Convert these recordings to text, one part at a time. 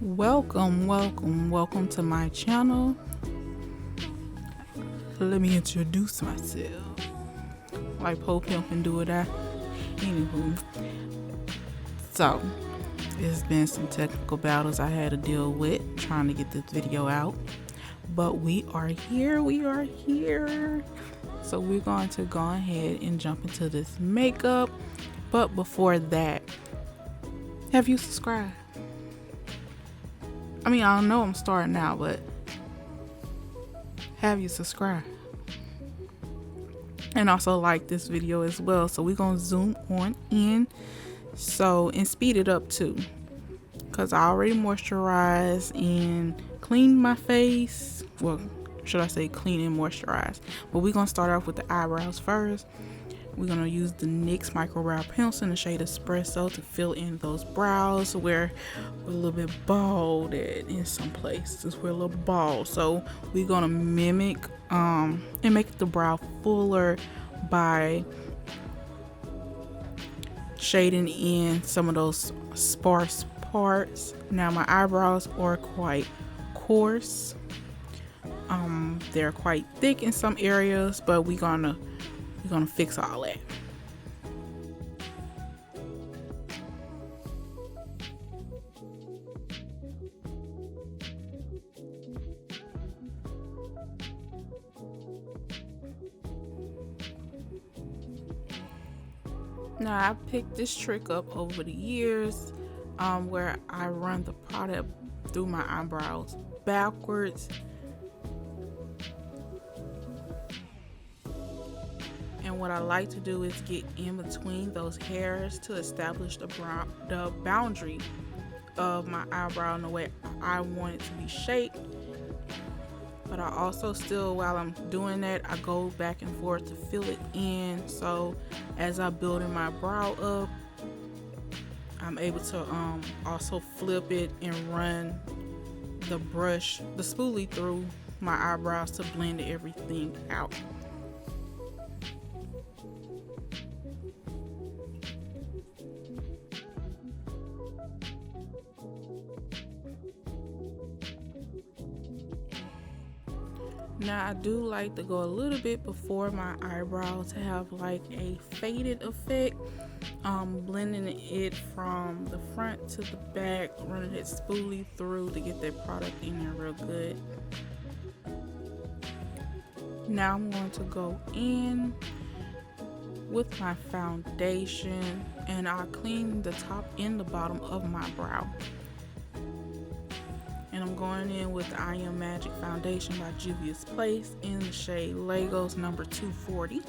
Welcome to my channel. Let me introduce myself. Like Pope Pimp and do it out. Anywho, so it's been some technical battles I had to deal with trying to get this video out, but we are here. So we're going to go ahead and jump into this makeup. But before that, have you subscribed? I mean, I know I'm starting now, but have you subscribed? And also like this video as well. So we're going to zoom on in and speed it up too, because I already moisturized and cleaned my face. Well, should I say clean and moisturize? But we're going to start off with the eyebrows first. We're going to use the NYX Micro Brow Pencil in the shade Expresso to fill in those brows where we're a little bit bald in some places. We're a little bald. So we're going to mimic and make the brow fuller by shading in some of those sparse parts. Now my eyebrows are quite coarse. They're quite thick in some areas, but we're gonna fix all that. Now I picked this trick up over the years, where I run the product through my eyebrows backwards. And what I like to do is get in between those hairs to establish the boundary of my eyebrow in the way I want it to be shaped. But I also still, while I'm doing that, I go back and forth to fill it in. So as I build my brow up, I'm able to also flip it and run the spoolie through my eyebrows to blend everything out. Now I do like to go a little bit before my eyebrow to have like a faded effect, blending it from the front to the back, running it spoolie through to get that product in there real good. Now I'm going to go in with my foundation and I'll clean the top and the bottom of my brow. And I'm going in with the I Am Magic Foundation by Juvai'sPlace in the shade Legos number 240.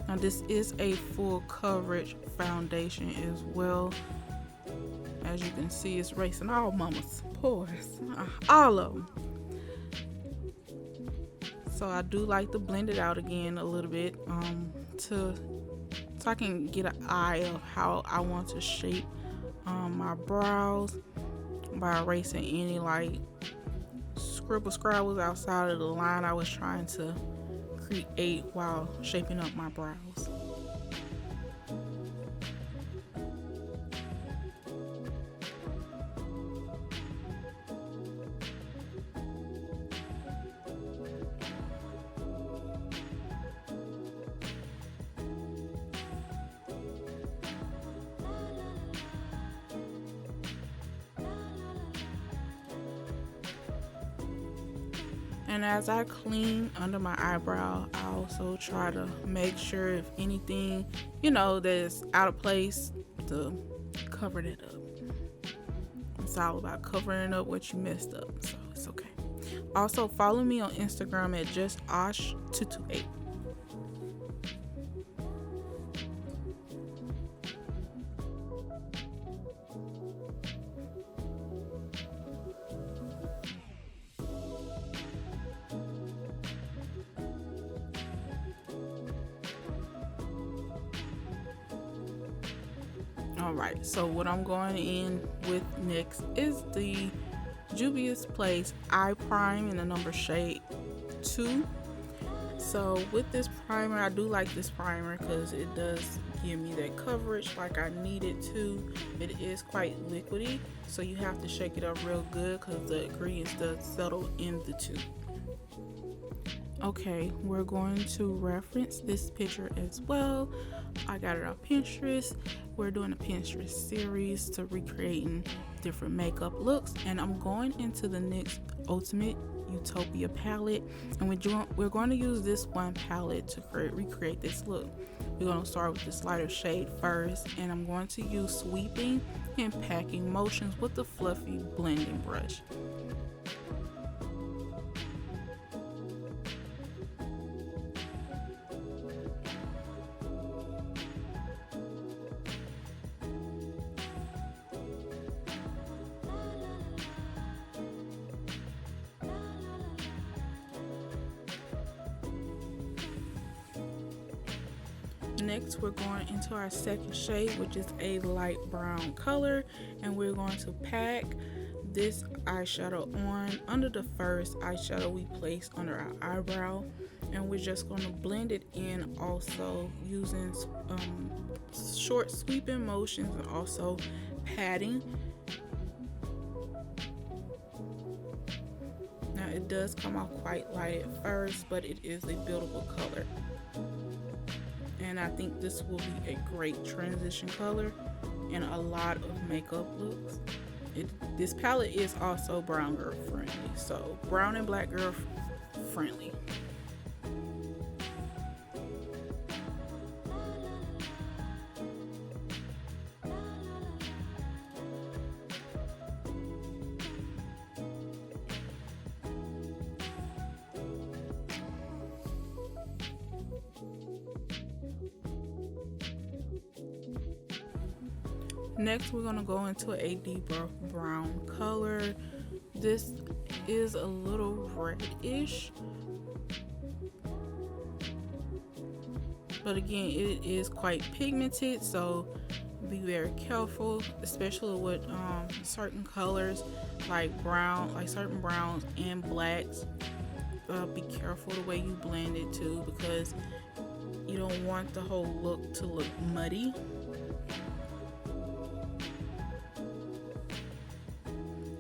Now this is a full coverage foundation as well. As you can see, it's racing all mama's pores, all of them. So I do like to blend it out again a little bit so I can get an eye of how I want to shape my brows, by erasing any like scribbles outside of the line I was trying to create while shaping up my brows. And as I clean under my eyebrow, I also try to make sure if anything, that's out of place, to cover it up. It's all about covering up what you messed up, so it's okay. Also, follow me on Instagram at justosh228. Alright, so what I'm going in with next is the Juvai'sPlace Eye Prime in the number shade 2. So with this primer, I do like this primer because it does give me that coverage like I need it to. It is quite liquidy, so you have to shake it up real good because the ingredients does settle in the tube. Okay, we're going to reference this picture as well. I got it on Pinterest. We're doing a Pinterest series to recreating different makeup looks, and I'm going into the NYX Ultimate Utopia palette, and we're going to use this one palette to recreate this look. We're going to start with this lighter shade first, and I'm going to use sweeping and packing motions with the fluffy blending brush. Next, we're going into our second shade, which is a light brown color, and we're going to pack this eyeshadow on under the first eyeshadow we placed under our eyebrow, and we're just going to blend it in also using short sweeping motions and also patting. Now it does come out quite light at first, but it is a buildable color. And I think this will be a great transition color in a lot of makeup looks. This palette is also brown girl friendly, so brown and black girl friendly. Next, we're going to go into a deeper brown color. This is a little reddish, but again, it is quite pigmented, so be very careful, especially with certain colors like brown, like certain browns and blacks. Be careful the way you blend it too, because you don't want the whole look to look muddy.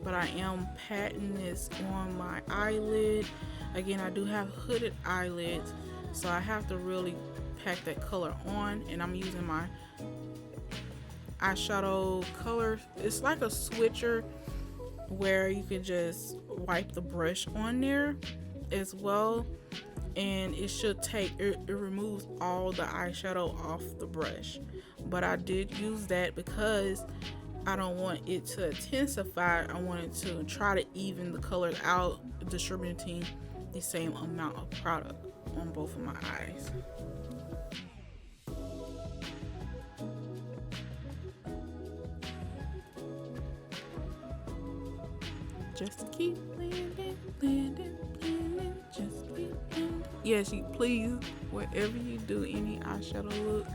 But I am patting this on my eyelid. Again, I do have hooded eyelids, so I have to really pack that color on, and I'm using my eyeshadow color. It's like a switcher where you can just wipe the brush on there as well, and it should it removes all the eyeshadow off the brush. But I did use that because I don't want it to intensify. I wanted to try to even the colors out, distributing the same amount of product on both of my eyes. Just keep blending, blending, blending, just keep blending. Yes, you please, wherever you do any eyeshadow look,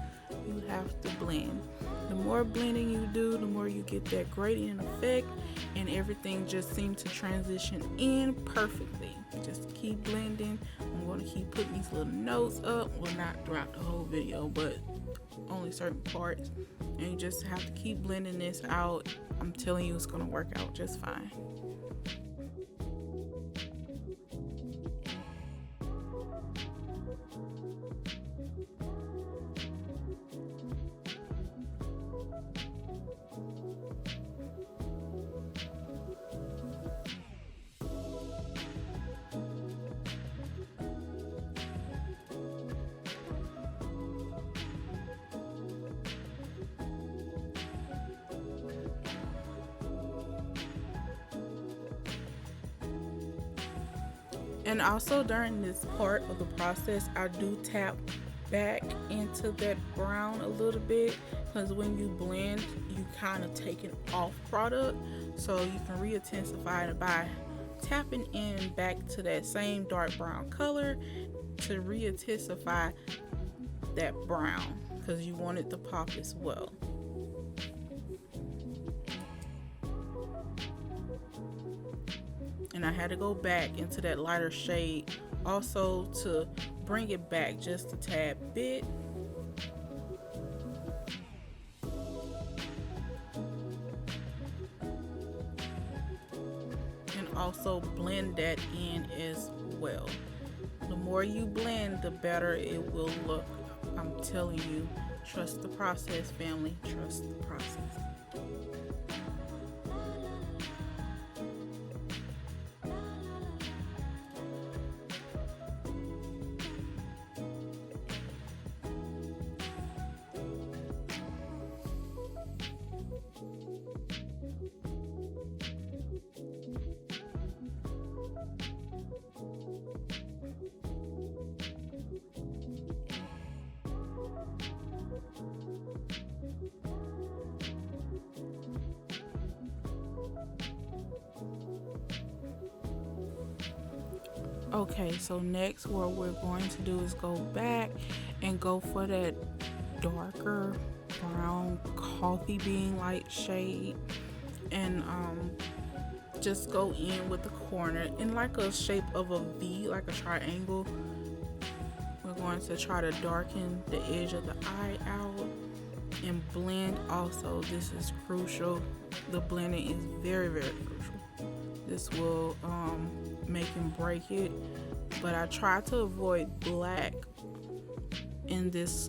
you have to blend. The more blending you do, the more you get that gradient effect, and everything just seems to transition in perfectly. Just keep blending. I'm going to keep putting these little notes up, well, not throughout the whole video, but only certain parts, and you just have to keep blending this out. I'm telling you, it's going to work out just fine. And also during this part of the process, I do tap back into that brown a little bit, because when you blend, you kind of taking off product, so you can re-intensify it by tapping in back to that same dark brown color to re-intensify that brown, because you want it to pop as well. And I had to go back into that lighter shade also to bring it back just a tad bit. also blend that in as well. The more you blend, the better it will look. I'm telling you, trust the process, family. Trust the process. Okay, so next what we're going to do is go back and go for that darker brown coffee bean light shade, and just go in with the corner in like a shape of a V, like a triangle. We're going to try to darken the edge of the eye out and blend. Also, this is crucial. The blending is very, very crucial. This will make and break it, but I try to avoid black in this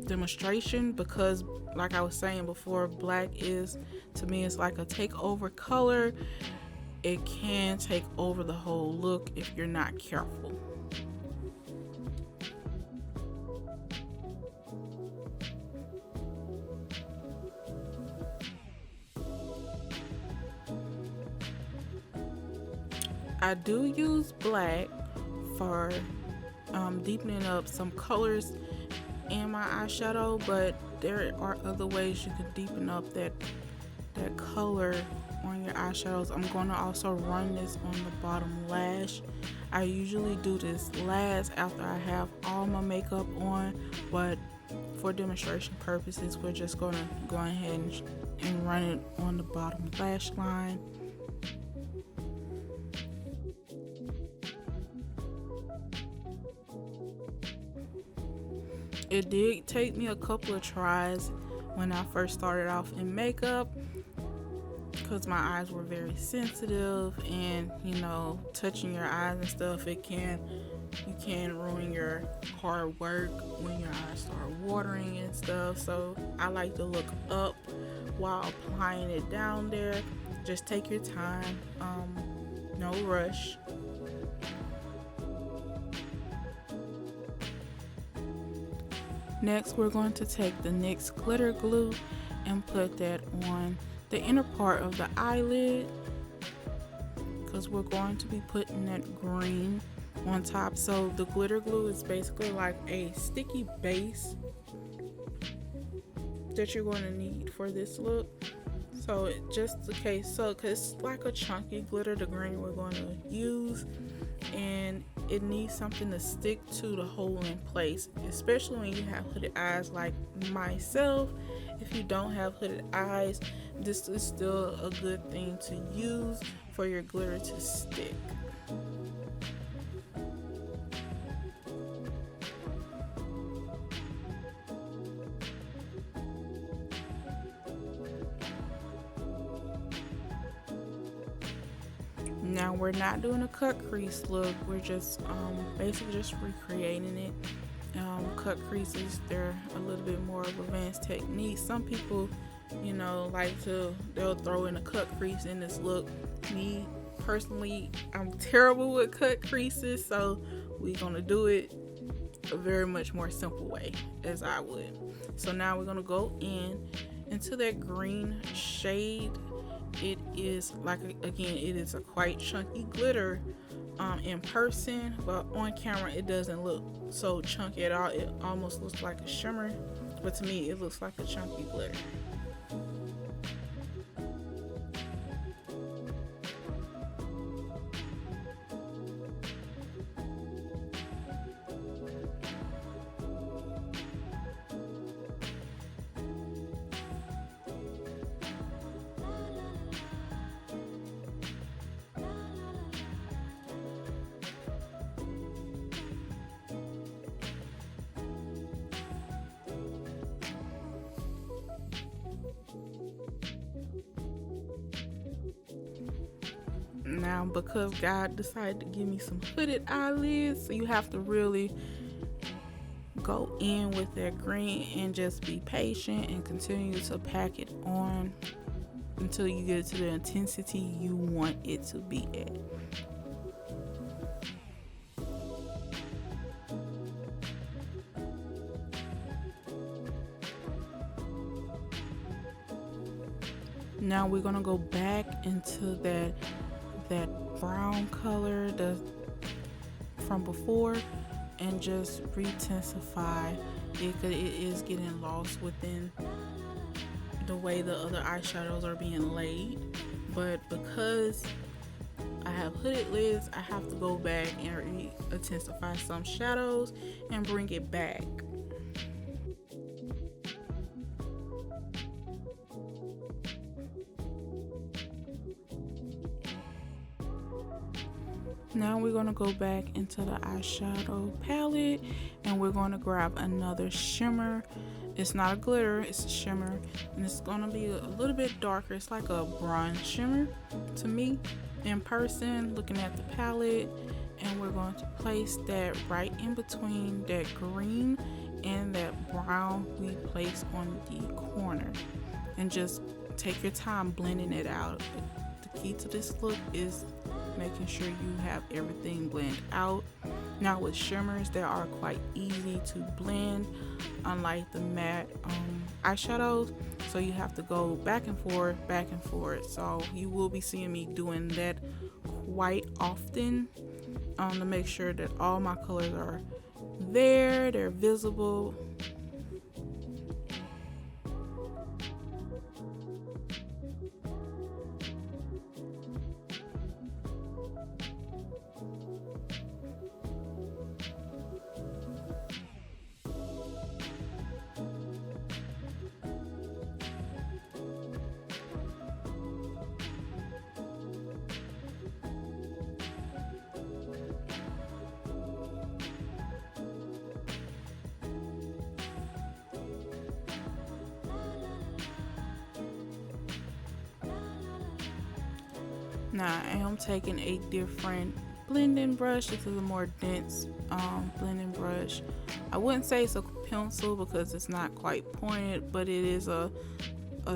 demonstration because, like I was saying before, black is, to me, it's like a takeover color. It can take over the whole look if you're not careful. I do use black for deepening up some colors in my eyeshadow, but there are other ways you can deepen up that color on your eyeshadows. I'm going to also run this on the bottom lash. I usually do this last after I have all my makeup on, but for demonstration purposes, we're just going to go ahead and run it on the bottom lash line. It did take me a couple of tries when I first started off in makeup because my eyes were very sensitive, and you know, touching your eyes and stuff, you can ruin your hard work when your eyes start watering and stuff. So I like to look up while applying it down there. Just take your time, no rush. Next, we're going to take the NYX Glitter Glue and put that on the inner part of the eyelid because we're going to be putting that green on top. So the glitter glue is basically like a sticky base that you're going to need for this look. So just in case, so because it's like a chunky glitter, the green we're going to use, and it needs something to stick to the hold in place, especially when you have hooded eyes like myself. If you don't have hooded eyes, this is still a good thing to use for your glitter to stick. Now we're not doing a cut crease look, we're just basically just recreating it. Cut creases, they're a little bit more of advanced technique. Some people, you know, they'll throw in a cut crease in this look. Me personally, I'm terrible with cut creases, so we're gonna do it a very much more simple way as I would. So now we're gonna go into that green shade. It is like, again, it is a quite chunky glitter in person, but on camera it doesn't look so chunky at all. It almost looks like a shimmer, but to me it looks like a chunky glitter. Now, because God decided to give me some hooded eyelids, so you have to really go in with that green and just be patient and continue to pack it on until you get to the intensity you want it to be at. Now we're gonna go back into that brown color from before and just re-intensify it, because it is getting lost within the way the other eyeshadows are being laid. But because I have hooded lids, I have to go back and re-intensify some shadows and bring it back. Now we're going to go back into the eyeshadow palette and we're going to grab another shimmer. It's not a glitter, it's a shimmer, and it's going to be a little bit darker. It's like a bronze shimmer to me in person looking at the palette, and we're going to place that right in between that green and that brown we placed on the corner, and just take your time blending it out. The key to this look is making sure you have everything blend out. Now with shimmers, they are quite easy to blend, unlike the matte eyeshadows, so you have to go back and forth. So you will be seeing me doing that quite often to make sure that all my colors are there, they're visible. Now I am taking a different blending brush. This is a more dense blending brush. I wouldn't say it's a pencil because it's not quite pointed, but it is a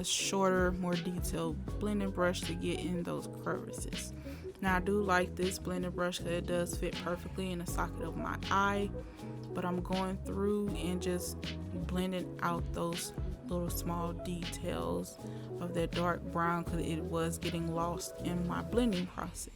shorter, more detailed blending brush to get in those crevices. Now I do like this blending brush because it does fit perfectly in the socket of my eye, but I'm going through and just blending out those little small details of that dark brown because it was getting lost in my blending process.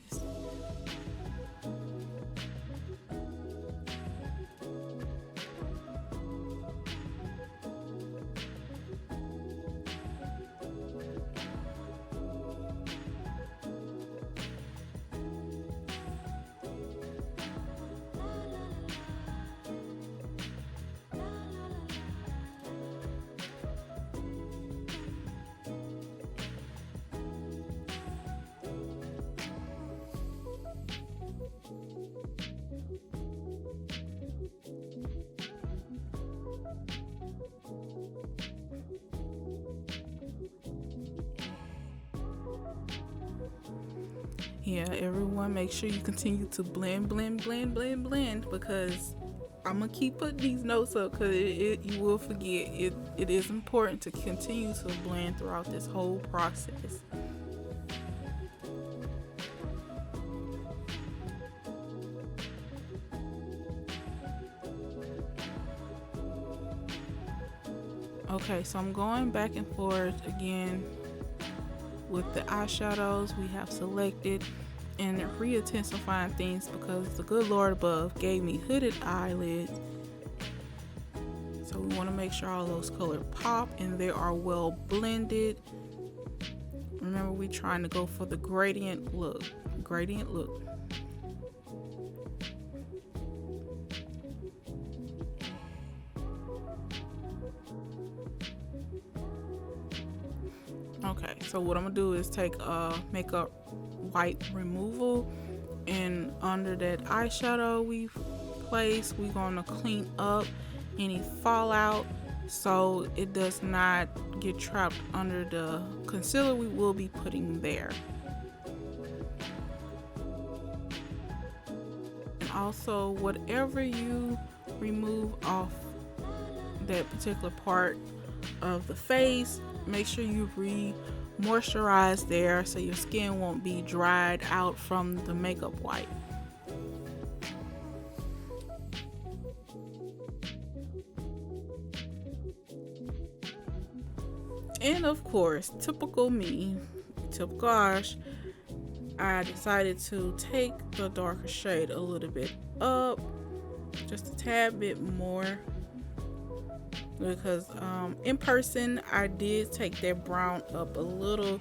Yeah, everyone, make sure you continue to blend because I'm gonna keep putting these notes up because you will forget. It is important to continue to blend throughout this whole process. Okay, so I'm going back and forth again with the eyeshadows we have selected and re-intensifying things because the good Lord above gave me hooded eyelids. So we want to make sure all those colors pop and they are well blended. Remember, we're trying to go for the gradient look. Okay, so what I'm gonna do is take a makeup wipe removal, and under that eyeshadow we placed, we're gonna clean up any fallout so it does not get trapped under the concealer we will be putting there. also, whatever you remove off that particular part of the face, make sure you re-moisturize there so your skin won't be dried out from the makeup wipe. And of course, typical me, typical Ash, I decided to take the darker shade a little bit up, just a tad bit more, because in person I did take that brown up a little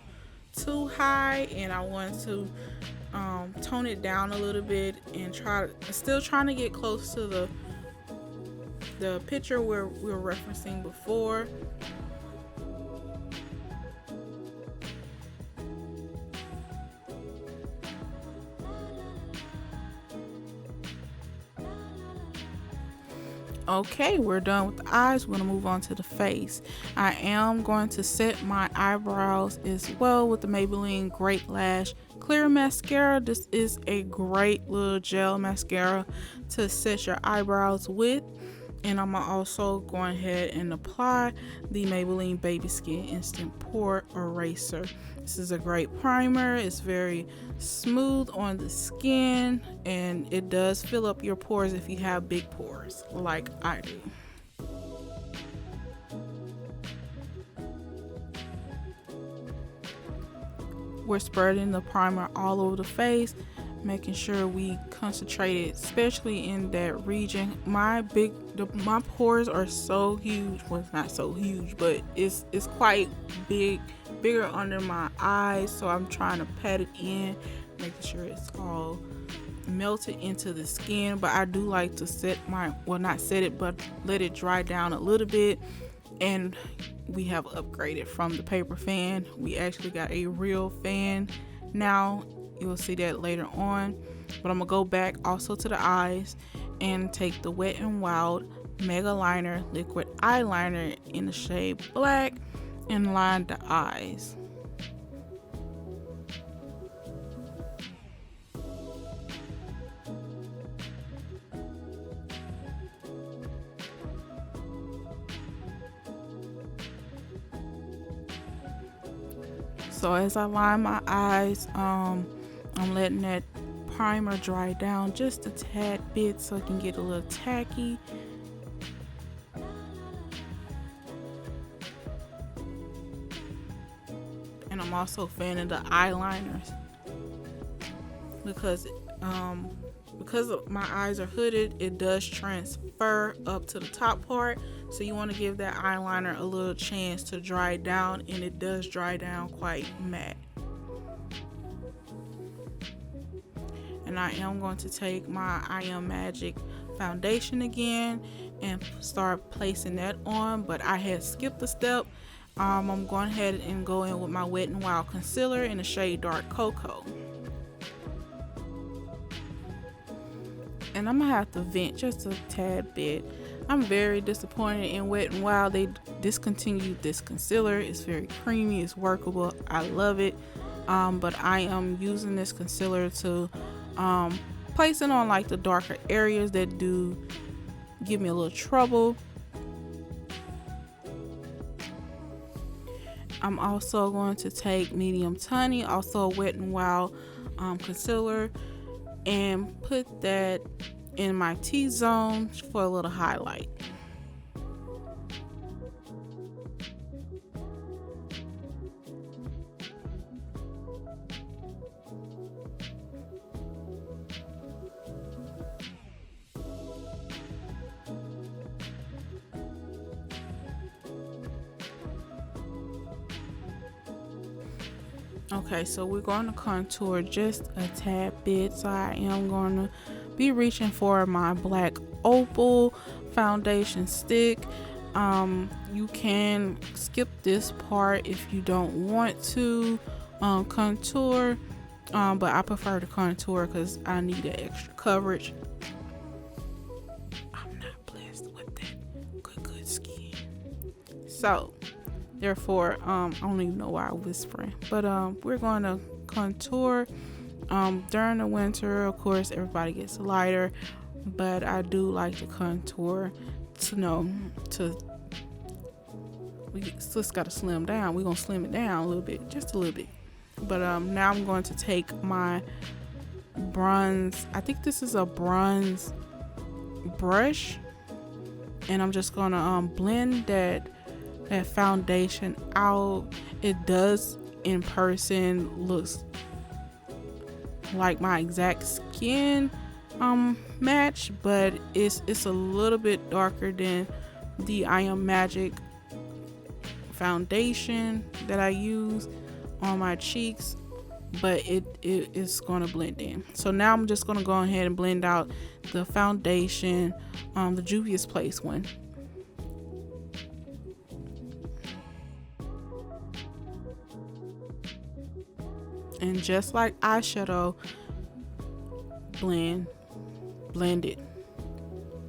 too high, and I wanted to tone it down a little bit and still trying to get close to the picture where we were referencing before. Okay, we're done with the eyes. We're going to move on to the face. I am going to set my eyebrows as well with the Maybelline Great Lash Clear Mascara. This is a great little gel mascara to set your eyebrows with. And I'm also going ahead and apply the Maybelline Baby Skin Instant Pore Eraser. This is a great primer. It's very smooth on the skin, and it does fill up your pores if you have big pores like I do. We're spreading the primer all over the face, making sure we concentrate it, especially in that region. My pores are so huge. Well, it's not so huge, but it's quite bigger under my eyes, so I'm trying to pat it in, making sure it's all melted into the skin. But I do like to set not set it, but let it dry down a little bit. And we have upgraded from the paper fan. We actually got a real fan now. You'll see that later on. But I'm gonna go back also to the eyes and take the Wet n Wild Mageliner liquid eyeliner in the shade Black and line the eyes. So as I line my eyes, I'm letting that primer dry down just a tad bit so it can get a little tacky. And I'm also fanning the eyeliners because my eyes are hooded, it does transfer up to the top part. So you want to give that eyeliner a little chance to dry down, and it does dry down quite matte. And I am going to take my I Am Magic foundation again and start placing that on, but I had skipped a step. I'm going ahead and go in with my Wet n Wild concealer in the shade Dark Cocoa. And I'm gonna have to vent just a tad bit. I'm very disappointed in Wet n Wild. They discontinued this concealer. It's very creamy, it's workable, I love it. But I am using this concealer to place it on like the darker areas that do give me a little trouble. I'm also going to take medium Tawny, also Wet n Wild concealer, and put that in my T-zone for a little highlight. Okay, so we're going to contour just a tad bit. So I am going to be reaching for my black opal foundation stick. You can skip this part if you don't want to contour, but I prefer to contour because I need that extra coverage. I'm not blessed with that good skin, so therefore I don't even know why I'm whispering, but we're going to contour During the winter, of course, everybody gets lighter, but I do like to contour we just gotta slim down. We're gonna slim it down a little bit, just a little bit. But now I'm going to take my bronze, I think this is a bronze brush, and I'm just gonna blend that foundation out. It does in person looks like my exact skin match, but it's a little bit darker than the I Am Magic foundation that I use on my cheeks, but it is going to blend in. So now I'm just going to go ahead and blend out the foundation, the Juvai'sPlace one. And just like eyeshadow, blend it.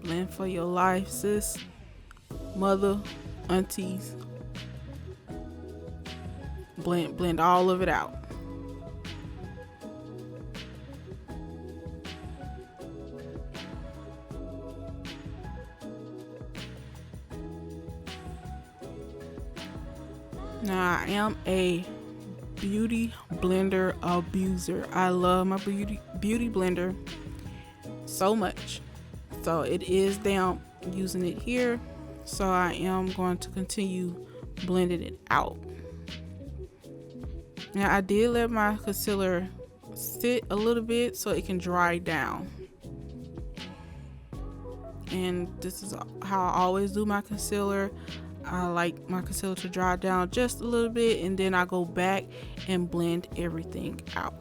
Blend for your life, sis, mother, aunties. Blend all of it out. Now I am a beauty blender abuser. I love my beauty blender so much. So it is damp using it here. So I am going to continue blending it out. Now I did let my concealer sit a little bit so it can dry down. And this is how I always do my concealer. I like my concealer to dry down just a little bit, and then I go back and blend everything out.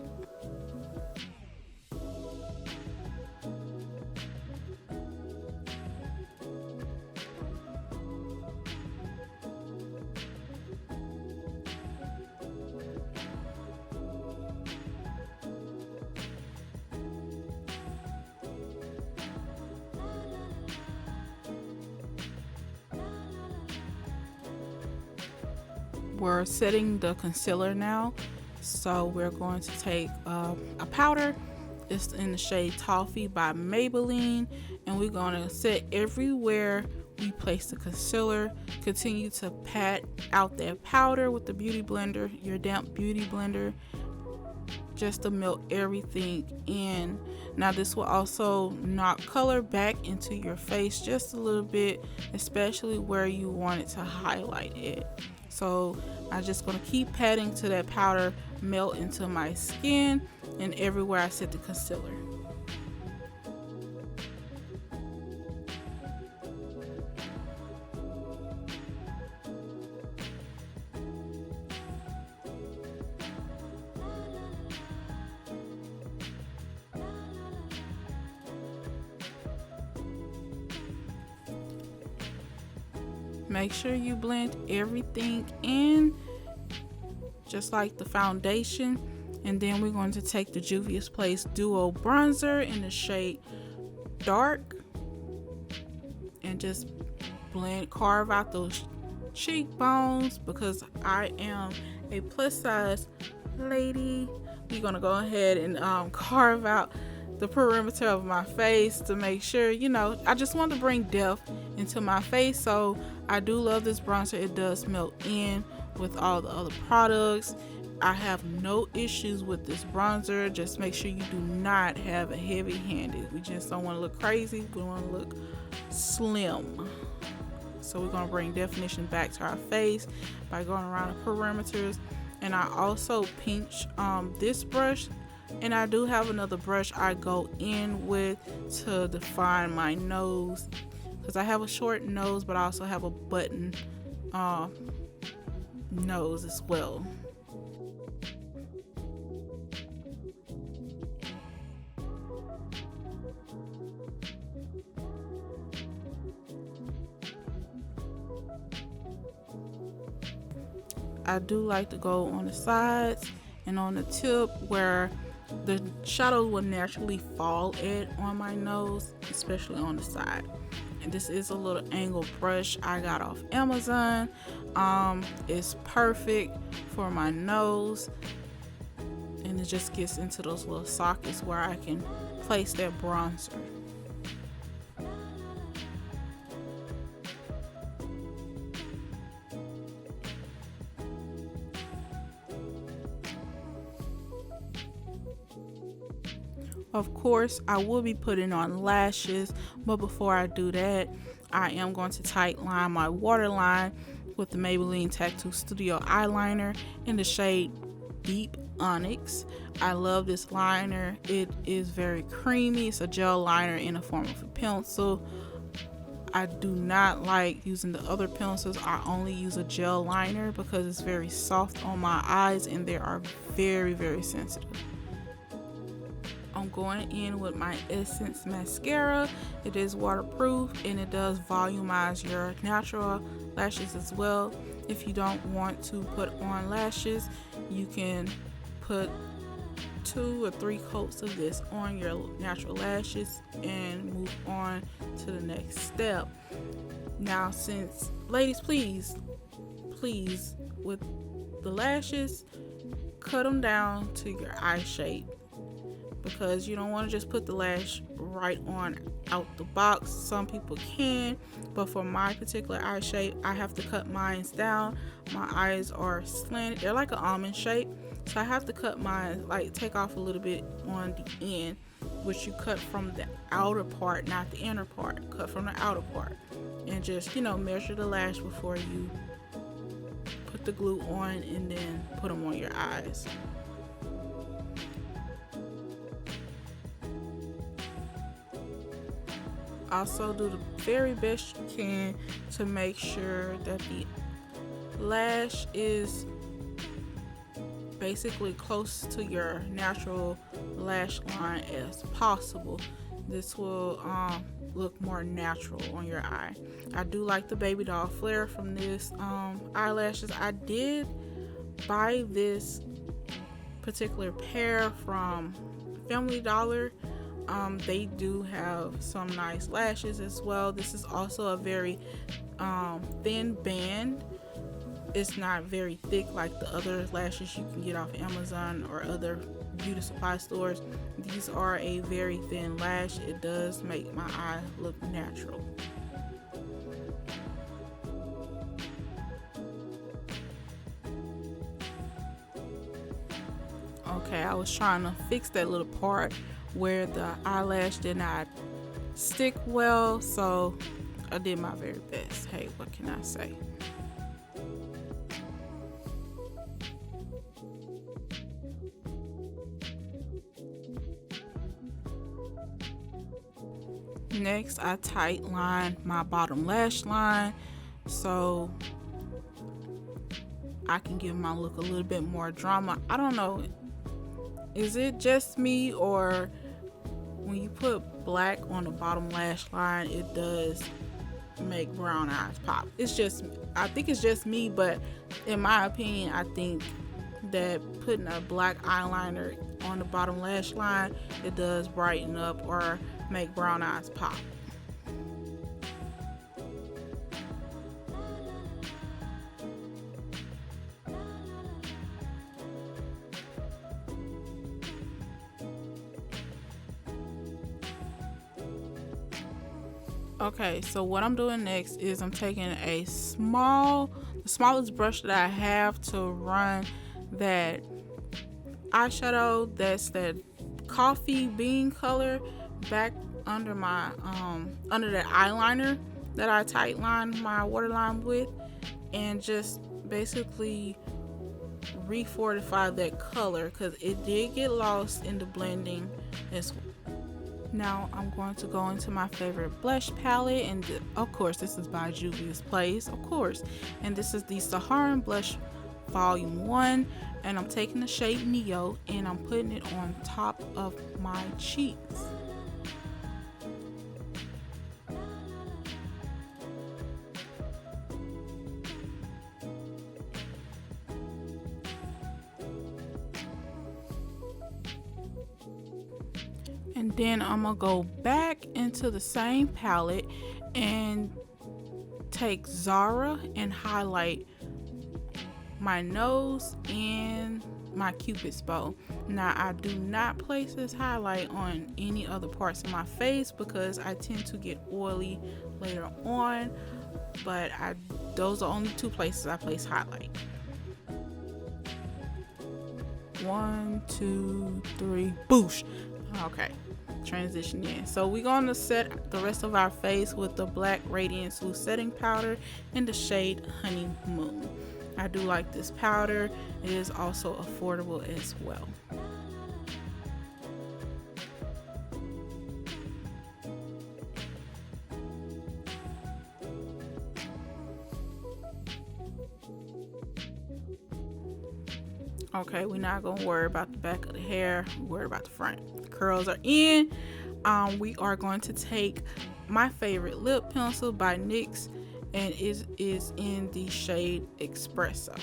We're setting the concealer now, so we're going to take a powder. It's in the shade Toffee by Maybelline, and we're going to set everywhere we place the concealer. Continue to pat out that powder with the beauty blender, your damp beauty blender, just to melt everything in. Now this will also knock color back into your face just a little bit, especially where you want it to highlight it. So I'm just going to keep patting till that powder melt into my skin and everywhere I set the concealer. Make sure you blend everything in just like the foundation, and then we're going to take the Juvai'sPlace Duo Bronzer in the shade Dark and just carve out those cheekbones. Because I am a plus size lady, we're going to go ahead and carve out the perimeter of my face to make sure, I just want to bring depth into my face. So I do love this bronzer. It does melt in with all the other products. I have no issues with this bronzer. Just make sure you do not have a heavy handed. We just don't want to look crazy. We want to look slim. So we're going to bring definition back to our face by going around the perimeters. And I also pinch this brush. And I do have another brush I go in with to define my nose, because I have a short nose, but I also have a button nose as well. I do like to go on the sides and on the tip where the shadow will naturally fall on my nose, especially on the side. And this is a little angled brush I got off Amazon. It's perfect for my nose, and it just gets into those little sockets where I can place that bronzer. Of course, I will be putting on lashes, but before I do that, I am going to tight line my waterline with the Maybelline Tattoo Studio eyeliner in the shade Deep Onyx. I love this liner. It is very creamy. It's a gel liner in the form of a pencil. I do not like using the other pencils. I only use a gel liner because it's very soft on my eyes and they are very, very sensitive. I'm going in with my Essence mascara. It is waterproof and it does volumize your natural lashes as well. If you don't want to put on lashes, you can put 2 or 3 coats of this on your natural lashes and move on to the next step. Now, since ladies, please with the lashes, cut them down to your eye shape, because you don't want to just put the lash right on out the box. Some people can, but for my particular eye shape, I have to cut mine down. My eyes are slanted, they're like an almond shape, so I have to cut mine, like take off a little bit on the end, which you cut from the outer part, not the inner part. Cut from the outer part and just, measure the lash before you put the glue on and then put them on your eyes. Also, do the very best you can to make sure that the lash is basically close to your natural lash line as possible. This will look more natural on your eye. I do like the baby doll flare from this eyelashes. I did buy this particular pair from Family Dollar. They do have some nice lashes as well. This is also a very thin band. It's not very thick like the other lashes you can get off Amazon or other beauty supply stores. These are a very thin lash. It does make my eye look natural. Okay, I was trying to fix that little part where the eyelash did not stick well, so I did my very best. Hey, what can I say? Next, I tight line my bottom lash line so I can give my look a little bit more drama. I don't know, is it just me, or when you put black on the bottom lash line, it does make brown eyes pop? I think it's just me, but in my opinion, I think that putting a black eyeliner on the bottom lash line, it does brighten up or make brown eyes pop. Okay, so what I'm doing next is I'm taking the smallest brush that I have to run that eyeshadow, that's that coffee bean color, back under my under that eyeliner that I tight lined my waterline with, and just basically refortify that color because it did get lost in the blending as well. Now I'm going to go into my favorite blush palette, and of course this is by Juvai'sPlace, of course, and this is the Sharan blush volume 1, and I'm taking the shade Neo and I'm putting it on top of my cheeks. And then I'm gonna go back into the same palette and take Zara and highlight my nose and my Cupid's bow. Now I do not place this highlight on any other parts of my face because I tend to get oily later on, but those are only two places I place highlight. 1, 2, 3, boosh. Okay, transition in. So we're going to set the rest of our face with the black Radiance Loose Setting Powder in the shade Honeymoon. I do like this powder. It is also affordable as well. Okay, we're not gonna worry about the back of the hair, worry about the front. The curls are in. We are going to take my favorite lip pencil by NYX, and it is in the shade Expresso.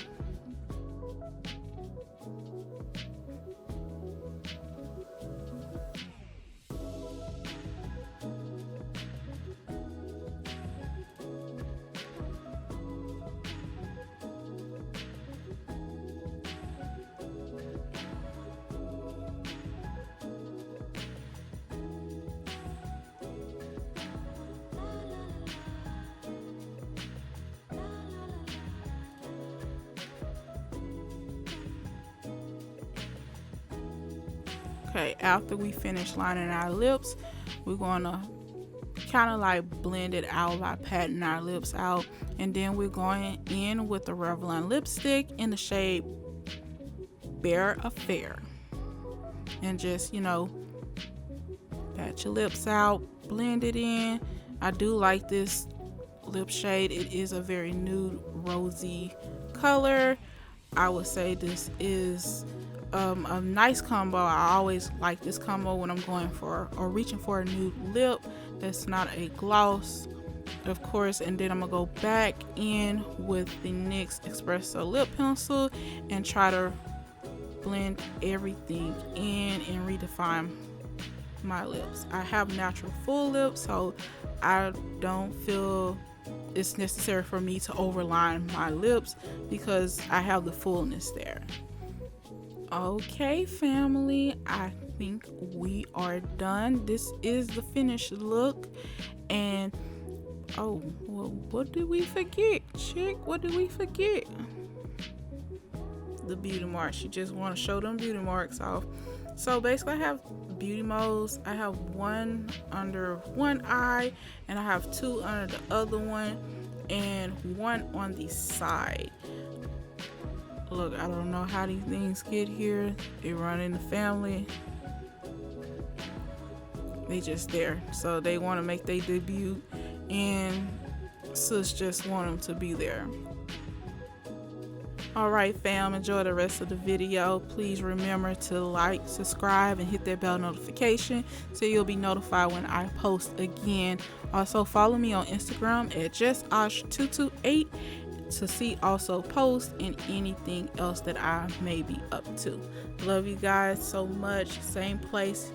Okay, after we finish lining our lips, we're gonna kind of like blend it out by patting our lips out, and then we're going in with the Revlon lipstick in the shade Bare Affair, and just, you know, pat your lips out, blend it in. I do like this lip shade. It is a very nude rosy color. I would say this is a nice combo. I always like this combo when I'm going for or reaching for a nude lip that's not a gloss, of course. And then I'm gonna go back in with the NYX Expresso lip pencil and try to blend everything in and redefine my lips. I have natural full lips, so I don't feel it's necessary for me to overline my lips because I have the fullness there. Okay, family, I think we are done. This is the finished look. And oh, well, what did we forget, chick? What did we forget? The beauty marks. You just want to show them beauty marks off. So basically I have beauty moles. I have one under one eye, and I have two under the other one, and one on the side. Look, I don't know how these things get here. They run in the family. They just there. So they want to make their debut, and sis just want them to be there. Alright fam, enjoy the rest of the video. Please remember to like, subscribe, and hit that bell notification so you'll be notified when I post again. Also follow me on Instagram at justosh228 to see also posts and anything else that I may be up to. Love you guys so much. Same place,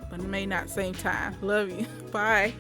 but may not same time. Love you. Bye.